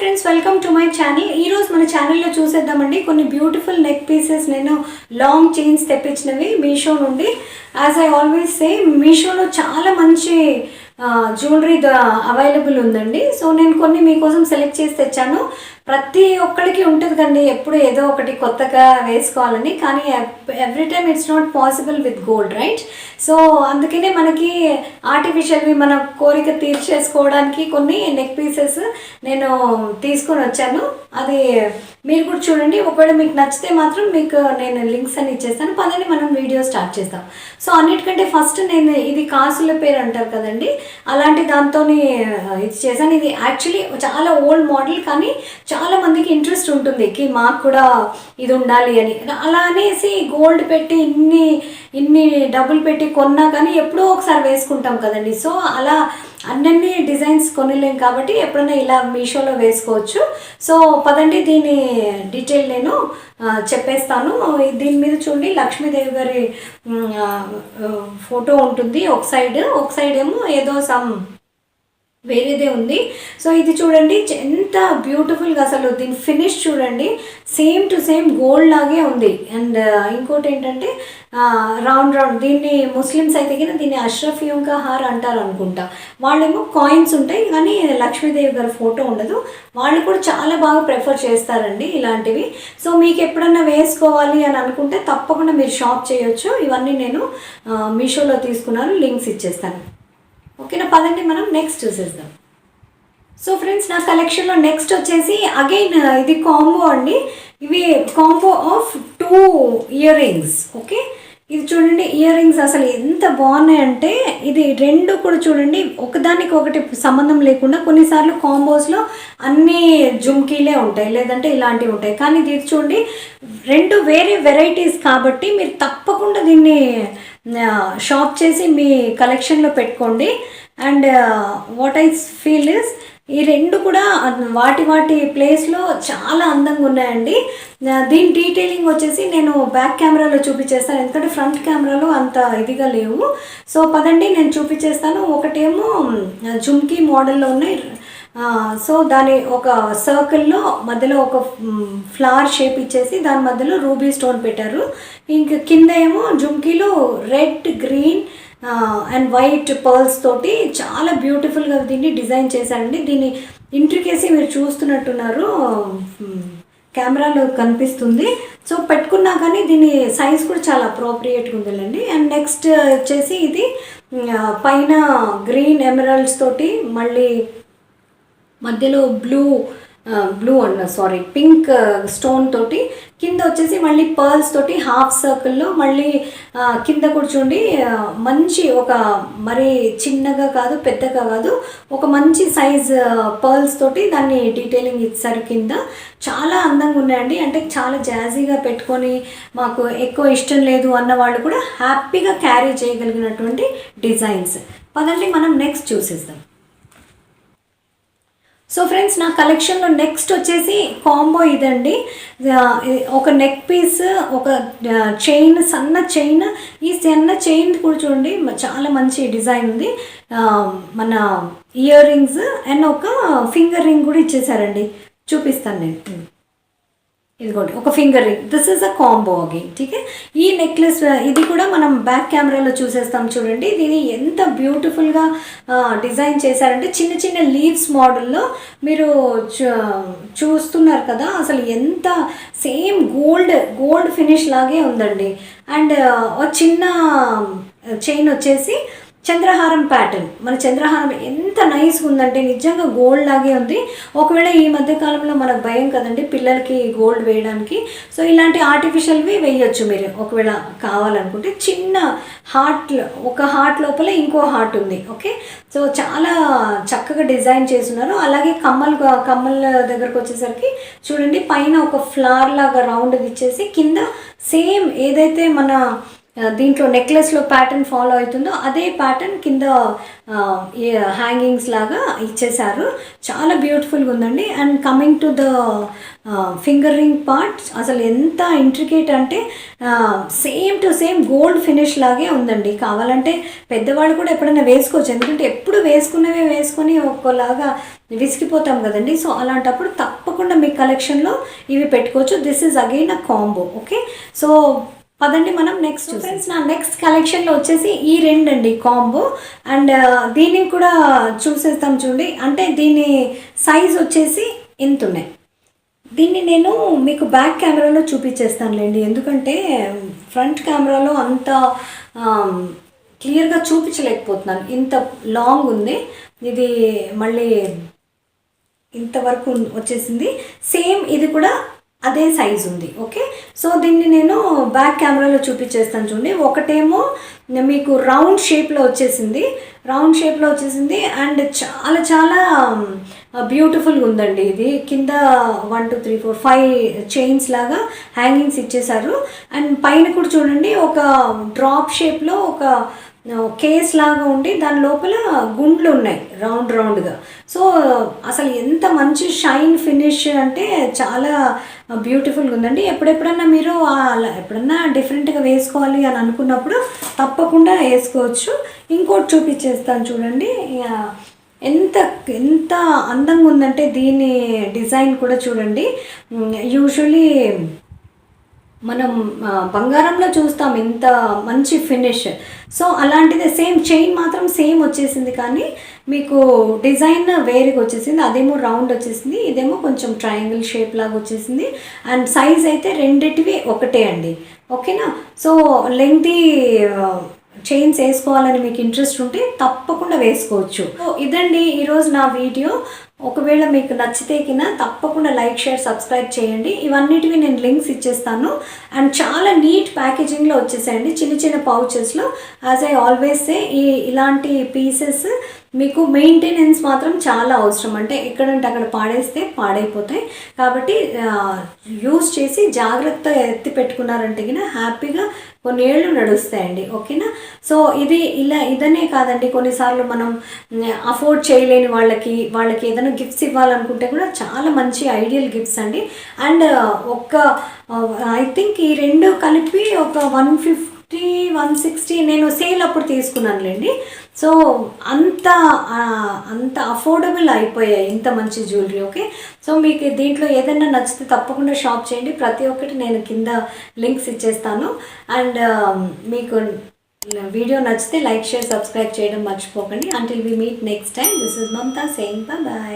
Friends, welcome to my channel. ఈరోజు మన ఛానల్లో చూసేద్దామండి కొన్ని బ్యూటిఫుల్ నెక్ పీసెస్. నేను లాంగ్ చైన్స్ తెప్పించినవి మీషో నుండి. యాజ్ ఐ ఆల్వేస్ సే, మీషోలో చాలా మంచి జ్యువెలరీ అవైలబుల్ ఉందండి. సో నేను కొన్ని మీకోసం సెలెక్ట్ చేసి తెచ్చాను. ప్రతి ఒక్కరికి ఉంటుంది కండి ఎప్పుడు ఏదో ఒకటి కొత్తగా వేసుకోవాలని, కానీ every time it's not possible with gold, right? So అందుకనే మనకి ఆర్టిఫిషియల్వి మన కోరిక తీర్చేసుకోవడానికి కొన్ని నెక్ పీసెస్ నేను తీసుకొని వచ్చాను. అది మీరు కూడా చూడండి. ఒకవేళ మీకు నచ్చితే మాత్రం మీకు నేను లింక్స్ అని ఇచ్చేస్తాను. పదండి మనం వీడియో స్టార్ట్ చేస్తాం. సో అన్నిటికంటే ఫస్ట్ నేను ఇది కాసుల పేరు అంటారు కదండి, అలాంటి దాంతో ఇది చేశాను. ఇది యాక్చువల్లీ చాలా ఓల్డ్ మోడల్, కానీ చాలా మందికి ఇంట్రెస్ట్ ఉంటుంది కి మాకు కూడా ఇది ఉండాలి అని. అలా అనేసి గోల్డ్ పెట్టి ఇన్ని డబ్బులు పెట్టి కొన్నా కానీ ఎప్పుడో ఒకసారి వేసుకుంటాం కదండి. సో అలా అన్నీ డిజైన్స్ కొనలేం కాబట్టి ఎప్పుడైనా ఇలా మీషోలో వేసుకోవచ్చు. సో పదండి దీని డీటెయిల్ నేను చెప్పేస్తాను. దీని మీద చూడండి, లక్ష్మీదేవి గారి ఫోటో ఉంటుంది ఒక సైడ్ ఏమో ఏదో సమ్ వేరేదే ఉంది. సో ఇది చూడండి ఎంత బ్యూటిఫుల్గా, అసలు దీని ఫినిష్ చూడండి, సేమ్ టు సేమ్ గోల్డ్ లాగే ఉంది. అండ్ ఇంకోటి ఏంటంటే రౌండ్ దీన్ని ముస్లిమ్స్ అయితే కన్నా దీన్ని అష్రఫ్ యూంకా హార్ అంటారు అనుకుంటా. వాళ్ళేమో కాయిన్స్ ఉంటాయి కానీ లక్ష్మీదేవి గారి ఫోటో ఉండదు. వాళ్ళు కూడా చాలా బాగా ప్రిఫర్ చేస్తారండి ఇలాంటివి. సో మీకు ఎప్పుడన్నా వేసుకోవాలి అని అనుకుంటే తప్పకుండా మీరు షాప్ చేయొచ్చు. ఇవన్నీ నేను మీషోలో తీసుకున్నాను, లింక్స్ ఇచ్చేస్తాను. ఓకేనా, పదండి మనం నెక్స్ట్ చూసేద్దాం. సో ఫ్రెండ్స్, నా కలెక్షన్లో నెక్స్ట్ వచ్చేసి అగైన్ ఇది కాంబో అండి. ఇవి combo of 2 ear rings. Okay, ఇది చూడండి, ఇయర్ రింగ్స్ అసలు ఎంత బాగున్నాయంటే ఇది రెండు కూడా చూడండి ఒకదానికి ఒకటి సంబంధం లేకుండా. కొన్నిసార్లు కాంబోస్లో అన్ని జుమ్కీలే ఉంటాయి, లేదంటే ఇలాంటివి ఉంటాయి. కానీ ఇది చూడండి, రెండు వేరే వెరైటీస్ కాబట్టి మీరు తప్పకుండా దీన్ని షాప్ చేసి మీ కలెక్షన్లో పెట్టుకోండి. And what I feel is, ఈ రెండు కూడా వాటి ప్లేస్లో చాలా అందంగా ఉన్నాయండి. దీని డీటెయిలింగ్ వచ్చేసి నేను బ్యాక్ కెమెరాలో చూపించేస్తాను, ఎందుకంటే ఫ్రంట్ కెమెరాలో అంత ఇదిగా లేవు. సో పదండి నేను చూపించేస్తాను. ఒకటేమో జుమ్కీ మోడల్లో ఉన్నాయి. సో దాని ఒక సర్కిల్లో మధ్యలో ఒక ఫ్లవర్ షేప్ ఇచ్చేసి దాని మధ్యలో రూబీ స్టోన్ పెట్టారు. ఇంక కింద ఏమో జుమ్కీలో red, green and white pearls తోటి చాలా బ్యూటిఫుల్గా దీన్ని డిజైన్ చేశారండి. దీని ఇంట్రికేసీ మీరు చూస్తున్నట్టున్నారు, కెమెరాలో కనిపిస్తుంది. సో పెట్టుకున్నా కానీ దీని సైజ్ కూడా చాలా అప్రోప్రియేట్గా ఉందండి. అండ్ నెక్స్ట్ వచ్చేసి ఇది పైన గ్రీన్ ఎమరాల్డ్స్ తోటి, మళ్ళీ మధ్యలో పింక్ స్టోన్ తోటి, కింద వచ్చేసి మళ్ళీ పర్ల్స్ తోటి హాఫ్ సర్కిల్లో, మళ్ళీ కింద కూర్చోండి మంచి ఒక మరి చిన్నగా కాదు పెద్దగా కాదు, ఒక మంచి సైజ్ పర్ల్స్ తోటి దాన్ని డీటెయిలింగ్ ఇచ్చారు. కింద చాలా అందంగా ఉన్నాయండి. అంటే చాలా జాజీగా పెట్టుకొని మాకు ఎక్కువ ఇష్టం లేదు అన్న వాళ్ళు కూడా హ్యాపీగా క్యారీ చేయగలిగినటువంటి డిజైన్స్. పదండి మనం నెక్స్ట్ చూసేద్దాం. సో ఫ్రెండ్స్, నా కలెక్షన్లో నెక్స్ట్ వచ్చేసి కాంబో ఇదండి. ఒక నెక్ పీస్, ఒక చైన్, సన్న చైన్. ఈ సన్న చైన్ కూడా చూడండి చాలా మంచి డిజైన్ ఉంది. మన ఇయర్ రింగ్స్ అండ్ ఒక ఫింగర్ రింగ్ కూడా ఇచ్చేసారండి, చూపిస్తాను నేను. ఇదిగోండి ఒక finger ring. This is a combo again. ఠీకే, ఈ నెక్లెస్ ఇది కూడా మనం బ్యాక్ కెమెరాలో చూసేస్తాం. చూడండి ఇది ఎంత బ్యూటిఫుల్గా డిజైన్ చేశారంటే చిన్న చిన్న లీవ్స్ మోడల్లో మీరు చూస్తున్నారు కదా. అసలు ఎంత సేమ్ గోల్డ్ ఫినిష్ లాగే ఉందండి. అండ్ ఒక చిన్న చైన్ వచ్చేసి చంద్రహారం ప్యాటర్న్. మన చంద్రహారం ఎంత నైస్గా ఉందంటే నిజంగా గోల్డ్ లాగే ఉంది. ఒకవేళ ఈ మధ్యకాలంలో మనకు భయం కదండి పిల్లలకి గోల్డ్ వేయడానికి. సో ఇలాంటి ఆర్టిఫిషియల్వి వేయొచ్చు మీరు ఒకవేళ కావాలనుకుంటే. చిన్న హార్ట్, ఒక హార్ట్ లోపల ఇంకో హార్ట్ ఉంది. ఓకే, సో చాలా చక్కగా డిజైన్ చేస్తున్నారు. అలాగే కమ్మల దగ్గరకు వచ్చేసరికి చూడండి, పైన ఒక ఫ్లవర్ లాగా రౌండ్ ఇచ్చేసి కింద సేమ్ ఏదైతే మన దీంట్లో నెక్లెస్లో ప్యాటర్న్ ఫాలో అవుతుందో అదే ప్యాటర్న్ కింద హ్యాంగింగ్స్ లాగా ఇచ్చేసారు. చాలా బ్యూటిఫుల్గా ఉందండి. And coming to the finger ring part, అసలు ఎంత ఇంట్రికేట్ అంటే same to same gold finish లాగే ఉందండి. కావాలంటే పెద్దవాళ్ళు కూడా ఎప్పుడైనా వేసుకోవచ్చు, ఎందుకంటే ఎప్పుడు వేసుకున్నవే వేసుకొని ఒకలాగా విసిగిపోతాం కదండి. సో అలాంటప్పుడు తప్పకుండా మీ కలెక్షన్లో ఇవి పెట్టుకోవచ్చు. This is again a combo. Okay, so పదండి మనం నెక్స్ట్ ఫ్రెండ్స్. నా నెక్స్ట్ కలెక్షన్లో వచ్చేసి ఈ రెండండి కాంబో. అండ్ దీన్ని కూడా చూసేస్తాం చూడండి. అంటే దీని సైజ్ వచ్చేసి ఇంత ఉన్నాయి. దీన్ని నేను మీకు బ్యాక్ కెమెరాలో చూపించేస్తానులేండి, ఎందుకంటే ఫ్రంట్ కెమెరాలో అంత క్లియర్గా చూపించలేకపోతున్నాను. ఇంత లాంగ్ ఉంది ఇది, మళ్ళీ ఇంతవరకు వచ్చేసింది. సేమ్ ఇది కూడా అదే సైజు ఉంది. ఓకే, సో దీన్ని నేను బ్యాక్ కెమెరాలో చూపించేస్తాను చూడండి. ఒకటేమో మీకు రౌండ్ షేప్లో వచ్చేసింది, అండ్ చాలా చాలా బ్యూటిఫుల్గా ఉందండి. ఇది కింద 1 2 3 4 5 చైన్స్ లాగా హ్యాంగింగ్స్ ఇచ్చేసారు. అండ్ పైన కూడా చూడండి ఒక డ్రాప్ షేప్లో ఒక కేస్ లాగా ఉండి దాని లోపల గుండ్లు ఉన్నాయి రౌండ్గా. సో అసలు ఎంత మంచి షైన్ ఫినిష్ అంటే చాలా బ్యూటిఫుల్గా ఉందండి. ఎప్పుడెప్పుడన్నా మీరు ఎప్పుడన్నా డిఫరెంట్గా వేసుకోవాలి అని అనుకున్నప్పుడు తప్పకుండా వేసుకోవచ్చు. ఇంకోటి చూపించేస్తాను చూడండి. ఎంత ఎంత అందంగా ఉందంటే దీని డిజైన్ కూడా చూడండి. యూజువలీ మనం బంగారంలో చూస్తాం ఇంత మంచి ఫినిష్. సో అలాంటిదే సేమ్ చైన్ మాత్రం సేమ్ వచ్చేసింది, కానీ మీకు డిజైన్ వేరేగా వచ్చేసింది. అదేమో రౌండ్ వచ్చేసింది, ఇదేమో కొంచెం ట్రయాంగిల్ షేప్ లాగా వచ్చేసింది. అండ్ సైజ్ అయితే రెండిటివి ఒకటే అండి. ఓకేనా, సో లెంగ్తీ చైన్స్ వేసుకోవాలని మీకు ఇంట్రెస్ట్ ఉంటే తప్పకుండా వేసుకోవచ్చు. సో ఇదండి ఈరోజు నా వీడియో. ఒకవేళ మీకు నచ్చితే కింద తప్పకుండా లైక్, షేర్, సబ్స్క్రైబ్ చేయండి. ఇవన్నిటివి నేను లింక్స్ ఇచ్చేస్తాను. అండ్ చాలా నీట్ ప్యాకేజింగ్లో వచ్చేసాయండి, చిన్న చిన్న పౌచెస్లో. యాజ్ ఐ ఆల్వేస్ సే, ఇలాంటి పీసెస్ మీకు మెయింటెనెన్స్ మాత్రం చాలా అవసరం. అంటే ఎక్కడంటే అక్కడ పాడేస్తే పాడైపోతాయి. కాబట్టి యూజ్ చేసి జాగ్రత్త ఎత్తి పెట్టుకున్నారంటే కినా హ్యాపీగా కొన్ని ఏళ్ళు నడుస్తాయండి. ఓకేనా, సో ఇదనే కాదండి, కొన్నిసార్లు మనం అఫోర్డ్ చేయలేని వాళ్ళకి ఏదైనా గిఫ్ట్స్ ఇవ్వాలనుకుంటే కూడా చాలా మంచి ఐడియల్ గిఫ్ట్స్ అండి. అండ్ ఐ థింక్ ఈ రెండు కలిపి ఒక 150 160 నేను సేల్ అప్పుడు తీసుకున్నానులేండి. సో అంత అఫోర్డబుల్ అయిపోయాయి ఇంత మంచి జ్యువెలరీ. ఓకే, సో మీకు దీంట్లో ఏదైనా నచ్చితే తప్పకుండా షాప్ చేయండి. ప్రతి ఒక్కటి నేను కింద లింక్స్ ఇచ్చేస్తాను. అండ్ మీకు వీడియో నచ్చితే లైక్, షేర్, సబ్స్క్రైబ్ చేయడం మర్చిపోకండి. Until we meet next time, this is Mamata saying by.